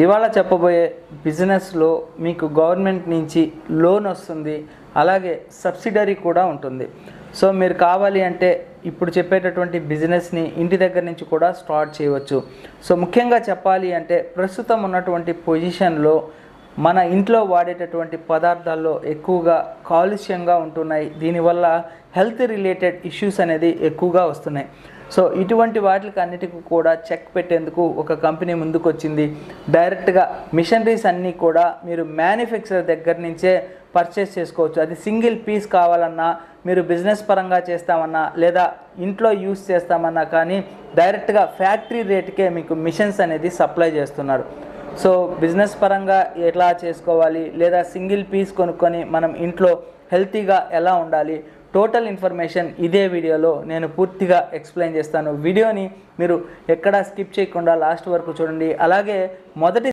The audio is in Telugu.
ఇవాళ చెప్పబోయే బిజినెస్లో మీకు గవర్నమెంట్ నుంచి లోన్ వస్తుంది, అలాగే సబ్సిడరీ కూడా ఉంటుంది. సో మీరు కావాలి అంటే ఇప్పుడు చెప్పేటటువంటి బిజినెస్ని ఇంటి దగ్గర నుంచి కూడా స్టార్ట్ చేయవచ్చు. సో ముఖ్యంగా చెప్పాలి అంటే ప్రస్తుతం ఉన్నటువంటి పొజిషన్లో మన ఇంట్లో వాడేటటువంటి పదార్థాల్లో ఎక్కువగా కాలుష్యంగా ఉంటున్నాయి. దీనివల్ల హెల్త్ రిలేటెడ్ ఇష్యూస్ అనేది ఎక్కువగా వస్తున్నాయి. సో ఇటువంటి వాటికి అన్నిటికీ కూడా చెక్ పెట్టేందుకు ఒక కంపెనీ ముందుకు వచ్చింది. డైరెక్ట్గా మిషనరీస్ అన్నీ కూడా మీరు మ్యానుఫ్యాక్చరర్ దగ్గర నుంచే పర్చేస్ చేసుకోవచ్చు. అది సింగిల్ పీస్ కావాలన్నా, మీరు బిజినెస్ పరంగా చేస్తామన్నా, లేదా ఇంట్లో యూస్ చేస్తామన్నా కానీ డైరెక్ట్గా ఫ్యాక్టరీ రేటుకే మీకు మిషన్స్ అనేది సప్లై చేస్తున్నారు. సో బిజినెస్ పరంగా ఎట్లా చేసుకోవాలి, లేదా సింగిల్ పీస్ కొనుక్కొని మనం ఇంట్లో హెల్తీగా ఎలా ఉండాలి, టోటల్ ఇన్ఫర్మేషన్ ఇదే వీడియోలో నేను పూర్తిగా ఎక్స్ప్లెయిన్ చేస్తాను. వీడియోని మీరు ఎక్కడా స్కిప్ చేయకుండా లాస్ట్ వరకు చూడండి. అలాగే మొదటి